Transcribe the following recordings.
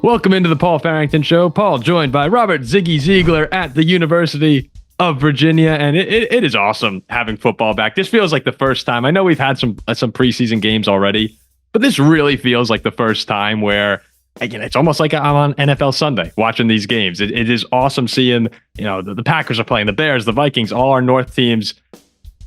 Welcome into the Paul Farrington Show. Paul joined by Robert Ziggy Ziegler at the University of Virginia, and it is awesome having football back. This feels like the first time. I know we've had some preseason games already, but this really feels like the first time where, again, it's almost like I'm on NFL Sunday watching these games. It is awesome seeing, the Packers are playing, the Bears, the Vikings, all our North teams.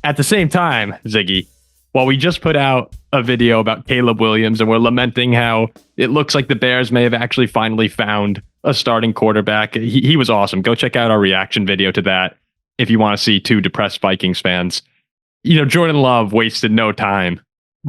At the same time, Ziggy, while we just put out a video about Caleb Williams and we're lamenting how it looks like the Bears may have actually finally found a starting quarterback, he was awesome. Go check out our reaction video to that if you want to see two depressed Vikings fans. Jordan Love wasted no time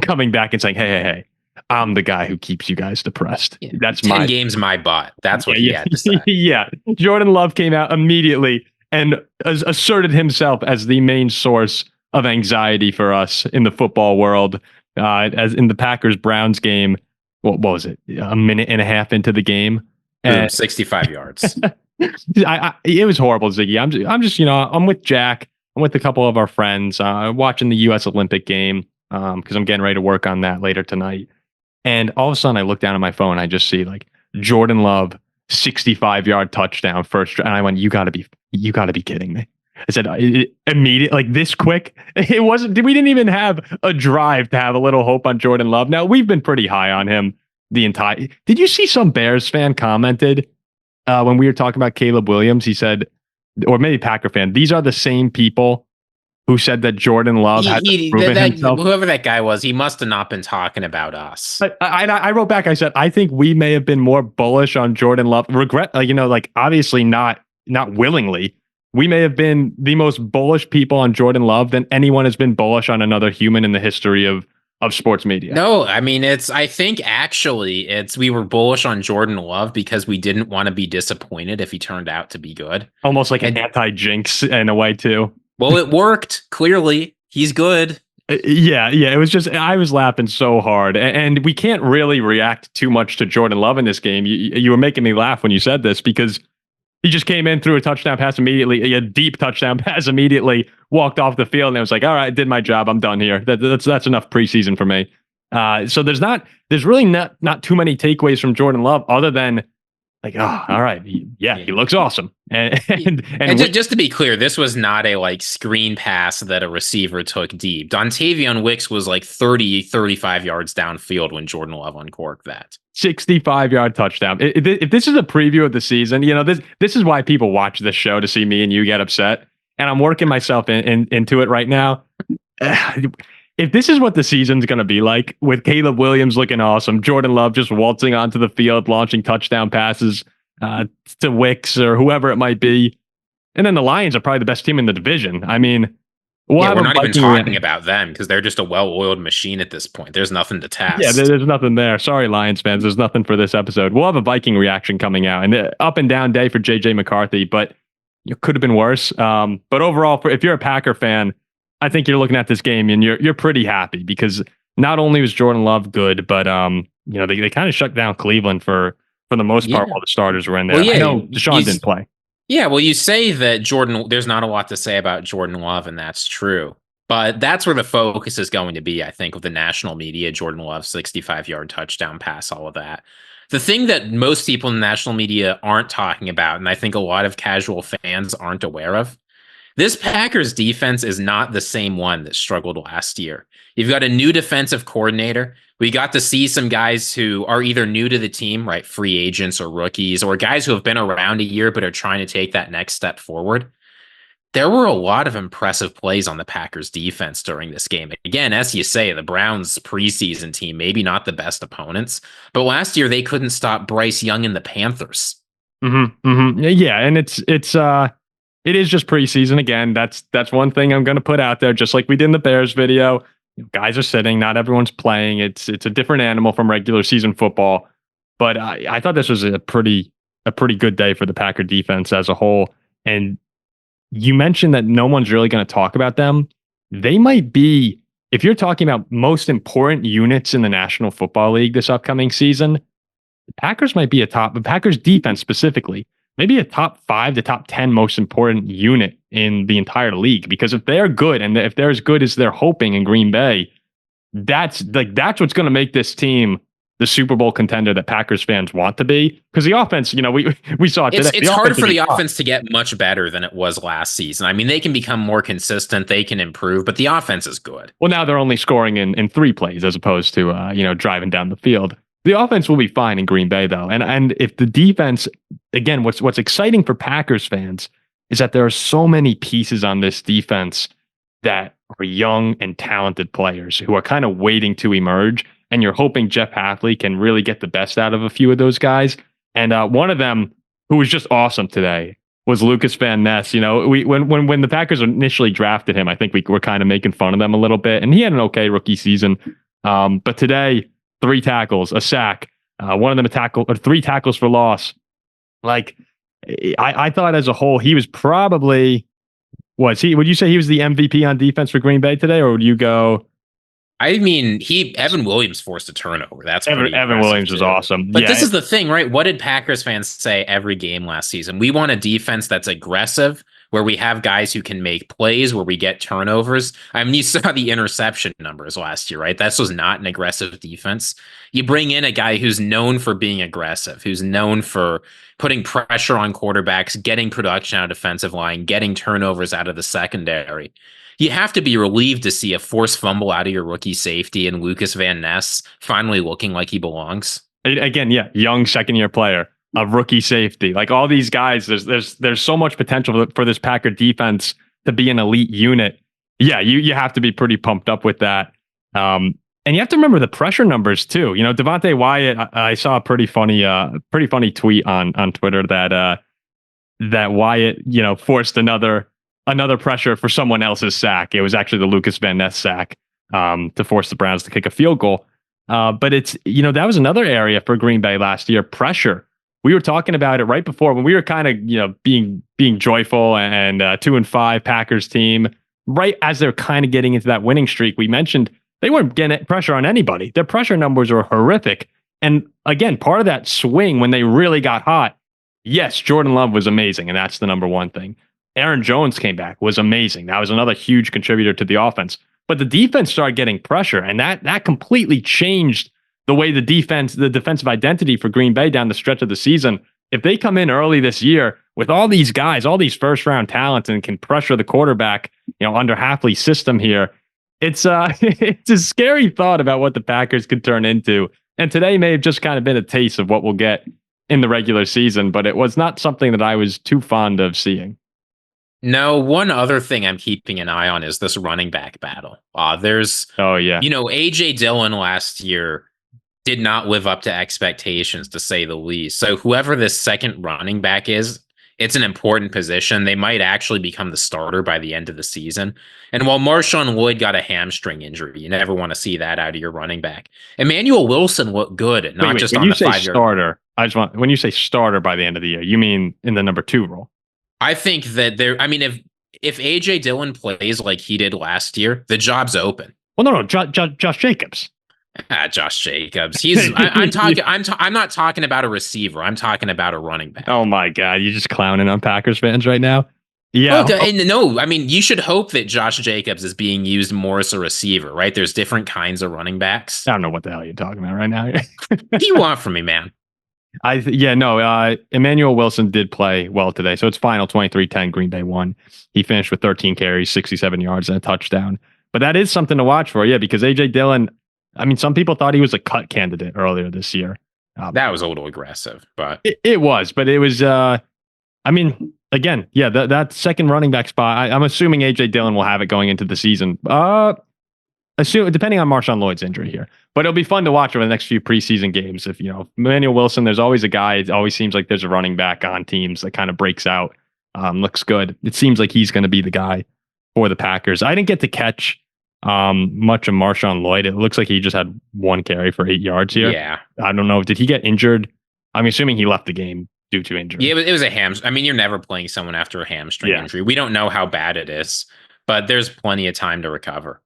coming back and saying, hey, I'm the guy who keeps you guys depressed. Yeah. That's 10 games my butt. That's what he had to say. Yeah. Jordan Love came out immediately and asserted himself as the main source of anxiety for us in the football world. As in the Packers-Browns game, what was it? A minute and a half into the game, and 65 yards. It was horrible, Ziggy. I'm just I'm with Jack. I'm with a couple of our friends watching the U.S. Olympic game because I'm getting ready to work on that later tonight. And all of a sudden, I look down at my phone. I just see like Jordan Love 65-yard touchdown first, and I went, "You got to be kidding me." I said immediate, like this quick. It wasn't. We didn't even have a drive to have a little hope on Jordan Love. Now we've been pretty high on him the entire. Did you see some Bears fan commented when we were talking about Caleb Williams? He said, or maybe Packer fan. These are the same people who said that Jordan Love had proven himself. Whoever that guy was, he must have not been talking about us. I wrote back. I said, I think we may have been more bullish on Jordan Love. Obviously not willingly. We may have been the most bullish people on Jordan Love than anyone has been bullish on another human in the history of sports media. No, I mean, I think we were bullish on Jordan Love because we didn't want to be disappointed if he turned out to be good. Almost like an anti-jinx in a way too. Well, it worked. Clearly, he's good. Yeah. It was just, I was laughing so hard, and we can't really react too much to Jordan Love in this game. You were making me laugh when you said this because he just came in, threw a touchdown pass immediately, a deep touchdown pass immediately, walked off the field, and it was like, all right, I did my job. I'm done here. That's enough preseason for me. So there's really not too many takeaways from Jordan Love other than like, oh, all right, he looks awesome. And just to be clear, this was not a screen pass that a receiver took deep. Dontavion Wicks was 35 yards downfield when Jordan Love uncorked that. 65-yard touchdown. If this is a preview of the season, this is why people watch this show, to see me and you get upset. And I'm working myself into it right now. If this is what the season's going to be like, with Caleb Williams looking awesome, Jordan Love just waltzing onto the field, launching touchdown passes to Wicks or whoever it might be, and then the Lions are probably the best team in the division. I mean, we're not even talking about them because they're just a well-oiled machine at this point. There's nothing to test. Yeah, there's nothing there. Sorry, Lions fans. There's nothing for this episode. We'll have a Viking reaction coming out, and up and down day for JJ McCarthy, but it could have been worse. But overall, if you're a Packer fan, I think you're looking at this game and you're pretty happy because not only was Jordan Love good, but they kind of shut down Cleveland for the most part while the starters were in there. Well, I know Deshaun didn't play. Yeah, well, you say that there's not a lot to say about Jordan Love, and that's true. But that's where the focus is going to be, I think, with the national media. Jordan Love, 65-yard touchdown pass, all of that. The thing that most people in the national media aren't talking about, and I think a lot of casual fans aren't aware of, this Packers defense is not the same one that struggled last year. You've got a new defensive coordinator. We got to see some guys who are either new to the team, right, free agents or rookies, or guys who have been around a year but are trying to take that next step forward. There were a lot of impressive plays on the Packers defense during this game. Again, as you say, the Browns preseason team, maybe not the best opponents, but last year they couldn't stop Bryce Young and the Panthers. Yeah, and it is just preseason. Again, that's one thing I'm going to put out there, just like we did in the Bears video. Guys are sitting, not everyone's playing. It's a different animal from regular season football. But I thought this was a pretty good day for the Packer defense as a whole. And you mentioned that no one's really going to talk about them. They might be, if you're talking about most important units in the National Football League this upcoming season, the Packers might be the Packers defense specifically, maybe a top 5 to top 10 most important unit in the entire league. Because if they're good, and if they're as good as they're hoping in Green Bay, that's what's going to make this team the Super Bowl contender that Packers fans want to be. Because the offense, we saw it today. It's hard for the offense to get much better than it was last season. I mean, they can become more consistent, they can improve, but the offense is good. Well, now they're only scoring in 3 plays as opposed to driving down the field. The offense will be fine in Green Bay though, and if the defense, again, what's exciting for Packers fans is that there are so many pieces on this defense that are young and talented players who are kind of waiting to emerge. And you're hoping Jeff Hafley can really get the best out of a few of those guys. And one of them who was just awesome today was Lukas Van Ness. When the Packers initially drafted him, I think we were kind of making fun of them a little bit. And he had an okay rookie season. But today, 3 tackles, a sack, one of them a tackle, or 3 tackles for loss. Like, I thought as a whole, he was probably, would you say he was the MVP on defense for Green Bay today? Or would you go? I mean, Evan Williams forced a turnover. That's Evan Williams is awesome. But this is the thing, right? What did Packers fans say every game last season? We want a defense that's aggressive, where we have guys who can make plays, where we get turnovers. I mean, you saw the interception numbers last year, right? That was not an aggressive defense. You bring in a guy who's known for being aggressive, who's known for putting pressure on quarterbacks, getting production out of defensive line, getting turnovers out of the secondary. You have to be relieved to see a forced fumble out of your rookie safety and Lukas Van Ness finally looking like he belongs. Again, yeah, young second-year player, a rookie safety. Like all these guys, there's so much potential for this Packer defense to be an elite unit. Yeah, you have to be pretty pumped up with that. And you have to remember the pressure numbers too. Devontae Wyatt, I saw a pretty funny tweet on Twitter that Wyatt, forced another pressure for someone else's sack. It was actually the Lukas Van Ness sack to force the Browns to kick a field goal. But it's, that was another area for Green Bay last year, pressure. We were talking about it right before when we were kind of, being joyful and 2-5 Packers team, right as they're kind of getting into that winning streak. We mentioned they weren't getting pressure on anybody. Their pressure numbers were horrific. And again, part of that swing when they really got hot, yes, Jordan Love was amazing. And that's the number one thing. Aaron Jones came back, was amazing. That was another huge contributor to the offense. But the defense started getting pressure, and that completely changed the way the defensive identity for Green Bay down the stretch of the season. If they come in early this year with all these guys, all these first-round talents, and can pressure the quarterback, under Hafley's system here, it's it's a scary thought about what the Packers could turn into. And today may have just kind of been a taste of what we'll get in the regular season, but it was not something that I was too fond of seeing. No, one other thing I'm keeping an eye on is this running back battle. A.J. Dillon last year did not live up to expectations, to say the least. So whoever this second running back is, it's an important position. They might actually become the starter by the end of the season. And while Marshawn Lloyd got a hamstring injury, you never want to see that out of your running back. Emmanuel Wilson looked good, not just on the 5-yard. Starter, when you say starter by the end of the year, you mean in the number 2 role? I think that if A.J. Dillon plays like he did last year, the job's open. Well, no, Josh Jacobs. Josh Jacobs. I'm not talking about a receiver. I'm talking about a running back. Oh my God, you're just clowning on Packers fans right now. Yeah. You should hope that Josh Jacobs is being used more as a receiver, right? There's different kinds of running backs. I don't know what the hell you're talking about right now. What do you want from me, man? Emmanuel Wilson did play well today. So it's final 23-10, Green Bay won. He finished with 13 carries, 67 yards, and a touchdown. But that is something to watch for, because A.J. Dillon, some people thought he was a cut candidate earlier this year. That was a little aggressive, but... It was, but it was, again, that second running back spot, I'm assuming A.J. Dillon will have it going into the season. Depending on Marshawn Lloyd's injury here. But it'll be fun to watch over the next few preseason games. If, Emmanuel Wilson, there's always a guy, it always seems like there's a running back on teams that kind of breaks out, looks good. It seems like he's going to be the guy for the Packers. I didn't get to catch much of Marshawn Lloyd. It looks like he just had 1 carry for 8 yards here. Yeah. I don't know. Did he get injured? I'm assuming he left the game due to injury. Yeah, it was a hamstring. You're never playing someone after a hamstring injury. We don't know how bad it is, but there's plenty of time to recover.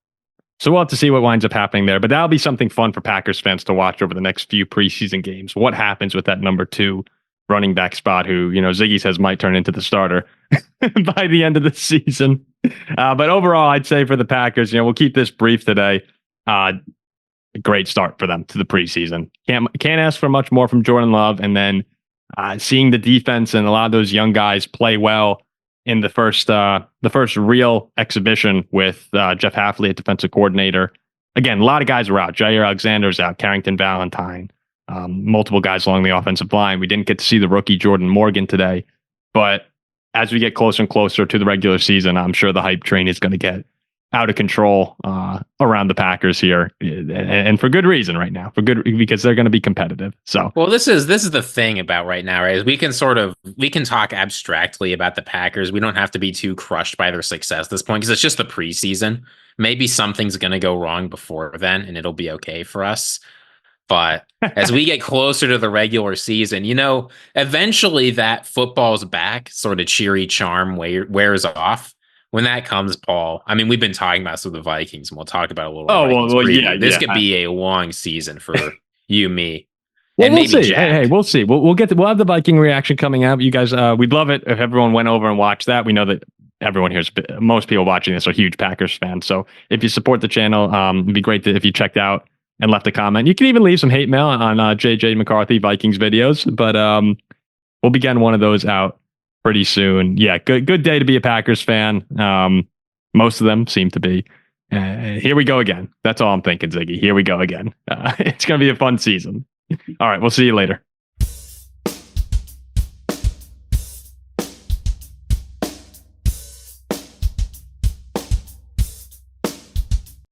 So we'll have to see what winds up happening there. But that'll be something fun for Packers fans to watch over the next few preseason games. What happens with that number 2 running back spot who, Ziggy says might turn into the starter by the end of the season. But overall, I'd say for the Packers, we'll keep this brief today. a great start for them to the preseason. Can't ask for much more from Jordan Love. And then seeing the defense and a lot of those young guys play well in the first real exhibition with Jeff Hafley at defensive coordinator. Again, a lot of guys were out. Jair Alexander's out. Carrington Valentine. Multiple guys along the offensive line. We didn't get to see the rookie Jordan Morgan today, but as we get closer and closer to the regular season, I'm sure the hype train is going to get out of control around the Packers here, and for good reason right now. Because they're going to be competitive. So, well, this is the thing about right now, right? Is we can talk abstractly about the Packers. We don't have to be too crushed by their success at this point because it's just the preseason. Maybe something's going to go wrong before then, and it'll be okay for us. But as we get closer to the regular season, eventually that football's back sort of cheery charm wears off. When that comes, Paul, I mean, we've been talking about some of the Vikings, and we'll talk about a little. Yeah. This could be a long season for you, me, well, and we'll maybe see. Jack. Hey, we'll see. We'll have the Viking reaction coming out. You guys, we'd love it if everyone went over and watched that. We know that everyone here, most people watching this are huge Packers fans. So if you support the channel, it'd be great if you checked out and left a comment. You can even leave some hate mail on JJ McCarthy Vikings videos, but we'll be getting one of those out pretty soon. Yeah, good day to be a Packers fan. Most of them seem to be. Here we go again. That's all I'm thinking, Ziggy. Here we go again. It's going to be a fun season. All right, we'll see you later.